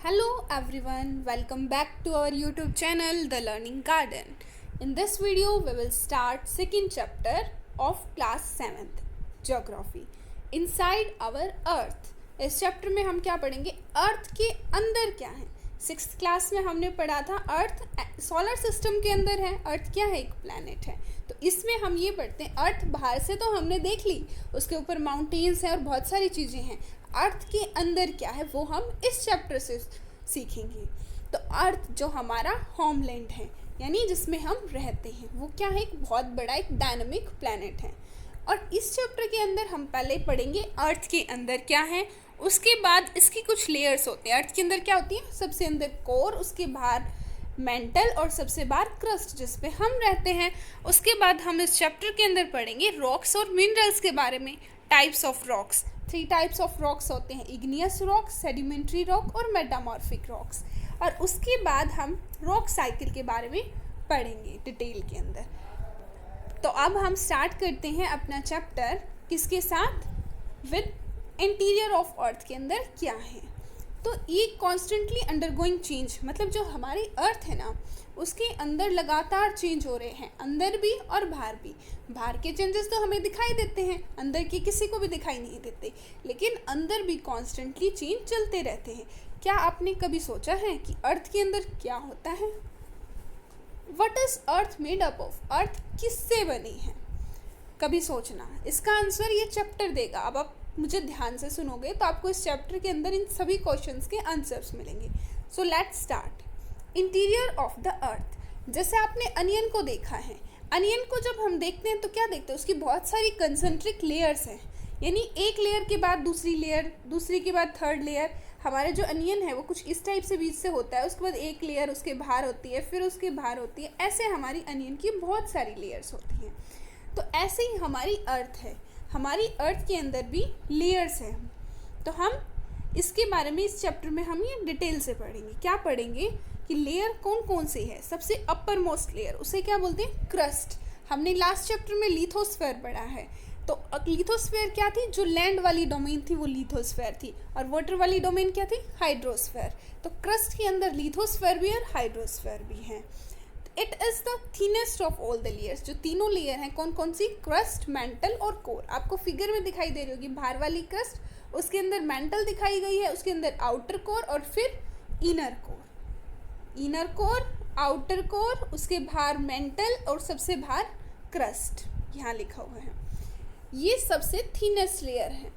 Hello everyone, welcome back to our YouTube channel The Learning Garden. In this video we will start second chapter of class 7th Geography Inside our Earth. इस chapter में हम क्या पढ़ेंगे? अर्थ के अंदर क्या है। सिक्स्थ क्लास में हमने पढ़ा था अर्थ सोलर सिस्टम के अंदर है। अर्थ क्या है? एक प्लैनेट है। तो इसमें हम ये पढ़ते हैं अर्थ बाहर से तो हमने देख ली, उसके ऊपर माउंटेन्स हैं और बहुत सारी चीज़ें हैं। अर्थ के अंदर क्या है वो हम इस चैप्टर से सीखेंगे। तो अर्थ जो हमारा होमलैंड है यानी जिसमें हम रहते हैं वो क्या है? एक बहुत बड़ा एक डायनामिक प्लैनेट है। और इस चैप्टर के अंदर हम पहले पढ़ेंगे अर्थ के अंदर क्या है, उसके बाद इसकी कुछ लेयर्स होते हैं। अर्थ के अंदर क्या होती है? सबसे अंदर कोर, उसके बाहर मेंटल और सबसे बाहर क्रस्ट जिस पे हम रहते हैं। उसके बाद हम इस चैप्टर के अंदर पढ़ेंगे रॉक्स और मिनरल्स के बारे में। Types of rocks, 3 types of rocks होते हैं, इग्नियस रॉक, सेडिमेंट्री रॉक और मेटामॉर्फिक रॉक्स। और उसके बाद हम रॉक साइकिल के बारे में पढ़ेंगे डिटेल के अंदर। तो अब हम स्टार्ट करते हैं अपना चैप्टर किसके साथ? विद इंटीरियर ऑफ अर्थ के अंदर क्या है। तो ये कॉन्स्टेंटली अंडरगोइंग चेंज, मतलब जो हमारी अर्थ है ना उसके अंदर लगातार चेंज हो रहे हैं, अंदर भी और बाहर भी। बाहर के चेंजेस तो हमें दिखाई देते हैं, अंदर के किसी को भी दिखाई नहीं देते, लेकिन अंदर भी कॉन्स्टेंटली चेंज चलते रहते हैं। क्या आपने कभी सोचा है कि अर्थ के अंदर क्या होता है? What is Earth made up of? Earth किससे बनी है? कभी सोचना। इसका आंसर ये चैप्टर देगा। अब आप मुझे ध्यान से सुनोगे तो आपको इस चैप्टर के अंदर इन सभी क्वेश्चंस के आंसर्स मिलेंगे। So let's start. Interior of the earth. जैसे आपने अनियन को देखा है, अनियन को जब हम देखते हैं तो क्या देखते हैं? उसकी बहुत सारी कंसंट्रिक लेयर्स हैं, यानी एक लेयर के बाद दूसरी लेयर, दूसरी के बाद थर्ड लेयर। हमारे जो अनियन है वो कुछ इस टाइप से बीच से होता है, उसके बाद एक लेयर उसके बाहर होती है, फिर उसके बाहर होती है। ऐसे हमारी अनियन की बहुत सारी लेयर्स होती हैं। तो ऐसे ही हमारी अर्थ है, हमारी अर्थ के अंदर भी लेयर्स हैं। तो हम इसके बारे में इस चैप्टर में हम ये डिटेल से पढ़ेंगे। क्या पढ़ेंगे कि लेयर कौन कौन सी है। सबसे अपर मोस्ट लेयर उसे क्या बोलते हैं? क्रस्ट। हमने लास्ट चैप्टर में लिथोस्फेयर पढ़ा है। तो लिथोस्फेयर क्या थी? जो लैंड वाली डोमेन थी वो लिथोस्फेयर थी, और वाटर वाली डोमेन क्या थी? हाइड्रोस्फेयर। तो क्रस्ट के अंदर लिथोस्फेयर भी और हाइड्रोस्फेयर भी है। It is the thinnest of all the layers. जो तीनों लेयर हैं कौन कौन सी? क्रस्ट, मेंटल और कोर। आपको फिगर में दिखाई दे रही होगी बाहर वाली क्रस्ट, उसके अंदर मेंटल दिखाई गई है, उसके अंदर आउटर कोर और फिर inner core. Inner core, outer core, उसके बाहर मेंटल और सबसे बाहर क्रस्ट, यहाँ लिखा हुआ है। ये सबसे थिनेस्ट लेयर है।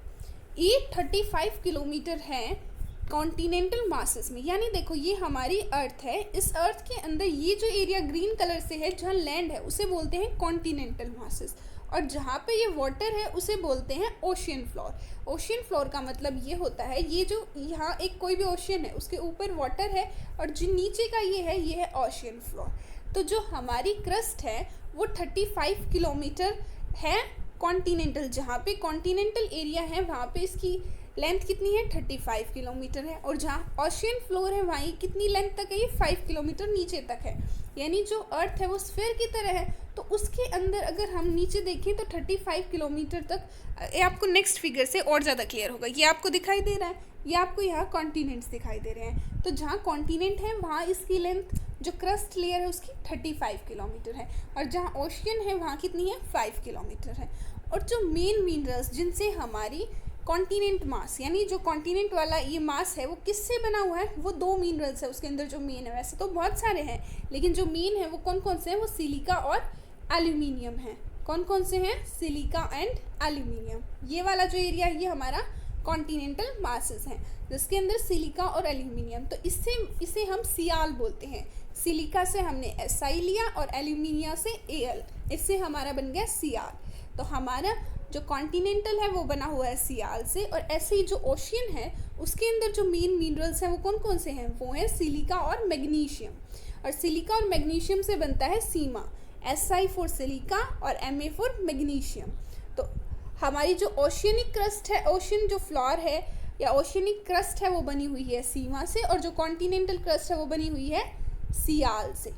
ये 35 किलोमीटर है कॉन्टिनेंटल मासेस में। यानी देखो ये हमारी अर्थ है, इस अर्थ के अंदर ये जो एरिया ग्रीन कलर से है जहाँ लैंड है उसे बोलते हैं कॉन्टिनेंटल मासेस, और जहाँ पे ये वाटर है उसे बोलते हैं ओशियन फ्लोर। ओशियन फ्लोर का मतलब ये होता है ये जो यहाँ एक कोई भी ओशियन है उसके ऊपर वाटर है और जो नीचे का ये है ओशियन फ्लोर। तो जो हमारी क्रस्ट है वो 35 किलोमीटर है कॉन्टिनेंटल, जहाँ पे कॉन्टिनेंटल एरिया है वहाँ पे इसकी लेंथ कितनी है? 35 किलोमीटर है। और जहाँ ओशियन फ्लोर है वहाँ कितनी लेंथ तक है? ये 5 किलोमीटर नीचे तक है। यानी जो अर्थ है वो स्फीयर की तरह है, तो उसके अंदर अगर हम नीचे देखें तो 35 किलोमीटर तक। ये आपको नेक्स्ट फिगर से और ज़्यादा क्लियर होगा। ये आपको दिखाई दे रहा है, ये आपको यहाँ कॉन्टिनेंट्स दिखाई दे रहे हैं। तो जहाँ कॉन्टिनेंट है वहाँ इसकी लेंथ जो क्रस्ट लेयर है उसकी 35 किलोमीटर है, और जहाँ ओशियन है वहाँ कितनी है? 5 किलोमीटर है। और जो मेन मिनरल्स जिनसे हमारी कॉन्टिनेंट मास, यानी जो कॉन्टिनेंट वाला ये मास है वो किससे बना हुआ है? वो 2 मिनरल्स है उसके अंदर जो मेन है। वैसे तो बहुत सारे हैं लेकिन जो मेन है वो कौन कौन से हैं? वो सिलिका और एल्यूमिनियम है। कौन कौन से हैं? Silica and aluminium. ये वाला जो एरिया है ये हमारा कॉन्टिनेंटल मासेस हैं जिसके अंदर सिलिका और एल्यूमिनियम। तो इसे हम सियाल बोलते हैं। सिलिका से हमने SI लिया और एल्यूमिनियम से AL, इससे हमारा बन गया सियाल। तो हमारा जो कॉन्टिनेंटल है वो बना हुआ है सियाल से, और ऐसे ही जो ओशियन है उसके अंदर जो मेन मिनरल्स हैं वो कौन कौन से हैं? वो हैं सिलिका और मैग्नीशियम। और सिलिका और मैग्नीशियम से बनता है सीमा, SI फॉर सिलिका और MA फॉर मैग्नीशियम। तो हमारी जो ओशियनिक क्रस्ट है, ओशियन जो फ्लोर है या ओशियनिक क्रस्ट है वो बनी हुई है सीमा से, और जो कॉन्टिनेंटल क्रस्ट है वो बनी हुई है सियाल से।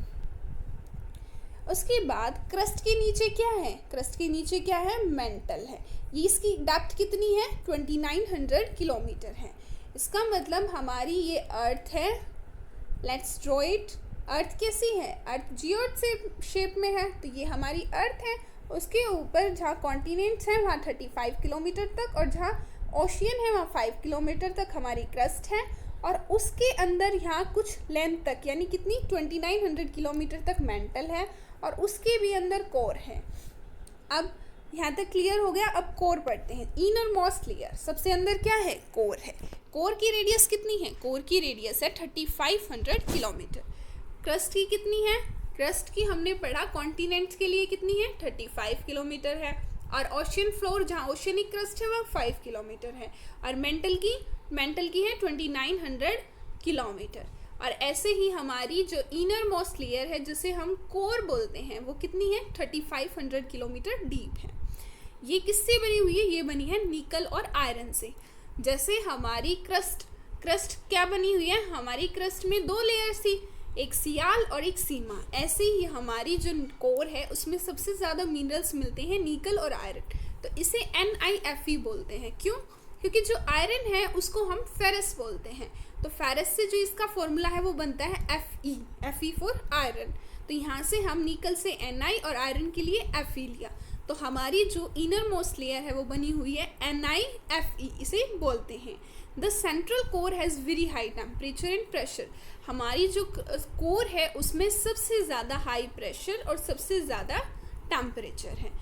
उसके बाद क्रस्ट के नीचे क्या है? क्रस्ट के नीचे क्या है? मेंटल है। ये इसकी डेप्थ कितनी है? 2900 किलोमीटर है। इसका मतलब हमारी ये अर्थ है। Let's draw it. अर्थ कैसी है? अर्थ जियोइड से शेप में है, तो ये हमारी अर्थ है। उसके ऊपर जहाँ कॉन्टिनेंट्स हैं वहाँ 35 किलोमीटर तक, और जहाँ ओशियन है वहाँ 5 किलोमीटर तक हमारी क्रस्ट है। और उसके अंदर यहाँ कुछ लेंथ तक, यानी कितनी, 2900 किलोमीटर तक मेंटल है, और उसके भी अंदर कोर है। अब यहाँ तक क्लियर हो गया। अब कोर पढ़ते हैं। इनर मोस्ट लेयर, सबसे अंदर क्या है? कोर है। कोर की रेडियस कितनी है? कोर की रेडियस है 3500 किलोमीटर। क्रस्ट की कितनी है? क्रस्ट की हमने पढ़ा कॉन्टिनेंट्स के लिए कितनी है? 35 किलोमीटर है। और ओशियन फ्लोर, जहाँ ओशियनिक क्रस्ट है, वह 5 किलोमीटर है। और मेंटल की है 2900 किलोमीटर। और ऐसे ही हमारी जो इनर मोस्ट लेयर है, जिसे हम कोर बोलते हैं, वो कितनी है? 3500 किलोमीटर डीप है। ये किससे बनी हुई है? ये बनी है निकल और आयरन से। जैसे हमारी क्रस्ट क्या बनी हुई है? हमारी क्रस्ट में 2 लेयर्स थी, एक सियाल और एक सीमा। ऐसे ही हमारी जो कोर है उसमें सबसे ज़्यादा मिनरल्स मिलते हैं, निकल और आयरन। तो इसे NiFe बोलते हैं। क्यों? क्योंकि जो आयरन है उसको हम फेरस बोलते हैं। तो फेरस से जो इसका फॉर्मूला है वो बनता है Fe फॉर आयरन। तो यहाँ से हम निकल से Ni और आयरन के लिए Fe लिया। तो हमारी जो इनर मोस्ट लेयर है वो बनी हुई है NiFe, इसे बोलते हैं। The central core has very high temperature and pressure. हमारी जो कोर है उसमें सबसे ज़्यादा हाई प्रेशर और सबसे ज़्यादा टेम्परेचर है।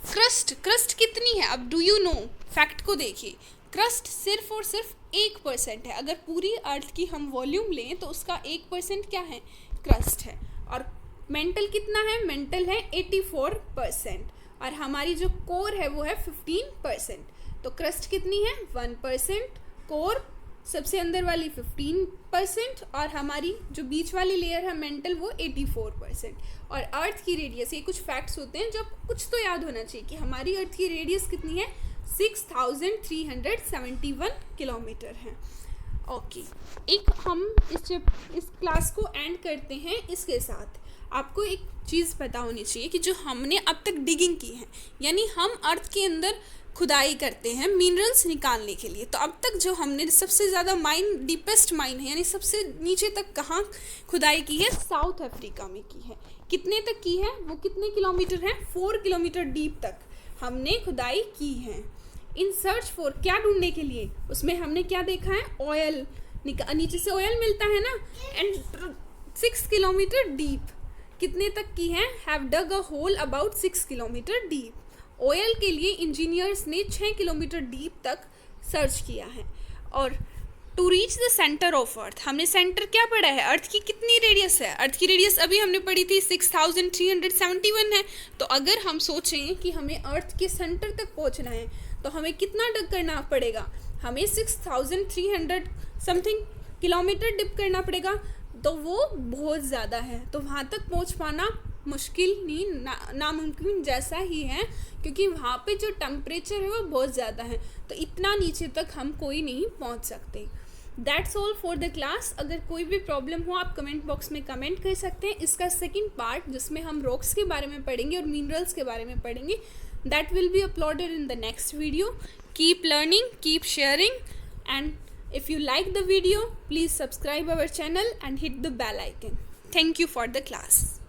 क्रस्ट कितनी है? अब डू यू नो? फैक्ट को देखिए, क्रस्ट सिर्फ और सिर्फ 1% है। अगर पूरी अर्थ की हम वॉल्यूम लें तो उसका 1% क्या है? क्रस्ट है। और मेंटल कितना है? मेंटल है 84%। और हमारी जो कोर है वो है 15%। तो क्रस्ट कितनी है? 1%, कोर सबसे अंदर वाली 15%, और हमारी जो बीच वाली लेयर है मेंटल, वो 84%। और अर्थ की रेडियस, ये कुछ फैक्ट्स होते हैं जो कुछ तो याद होना चाहिए कि हमारी अर्थ की रेडियस कितनी है? 6371 किलोमीटर है। ओके, एक हम इस क्लास को एंड करते हैं इसके साथ। आपको एक चीज़ पता होनी चाहिए कि जो हमने अब तक डिगिंग की है, यानी हम अर्थ के अंदर खुदाई करते हैं मिनरल्स निकालने के लिए। तो अब तक जो हमने सबसे ज़्यादा माइन, डीपेस्ट माइन है, यानी सबसे नीचे तक कहाँ खुदाई की है? साउथ अफ्रीका में की है। कितने तक की है? वो कितने किलोमीटर है? 4 किलोमीटर डीप तक हमने खुदाई की है। इन सर्च फॉर, क्या ढूंढने के लिए? उसमें हमने क्या देखा है? ऑयल, नीचे से ऑयल मिलता है ना। एंड 6 किलोमीटर डीप कितने तक की है? Have dug a hole about 6 kilometer deep. Oil के लिए इंजीनियर्स ने 6 किलोमीटर डीप तक सर्च किया है। और to reach the center of earth, हमने सेंटर क्या पढ़ा है? अर्थ की कितनी रेडियस है? अर्थ की रेडियस अभी हमने पढ़ी थी 6371 है। तो अगर हम सोचें कि हमें अर्थ के सेंटर तक पहुंचना है तो हमें कितना डग करना पड़ेगा? हमें 6300 समथिंग किलोमीटर डिप करना पड़ेगा। तो वो बहुत ज़्यादा है। तो वहाँ तक पहुँच पाना मुश्किल नहीं, नामुमकिन जैसा ही है, क्योंकि वहाँ पे जो टेम्परेचर है वो बहुत ज़्यादा है। तो इतना नीचे तक हम कोई नहीं पहुँच सकते। That's all for the class. अगर कोई भी प्रॉब्लम हो आप कमेंट बॉक्स में कमेंट कर सकते हैं। इसका सेकंड पार्ट, जिसमें हम रॉक्स के बारे में पढ़ेंगे और मिनरल्स के बारे में पढ़ेंगे, that will be uploaded in the next video. Keep learning, keep sharing, and if you like the video, please subscribe our channel and hit the bell icon. Thank you for the class.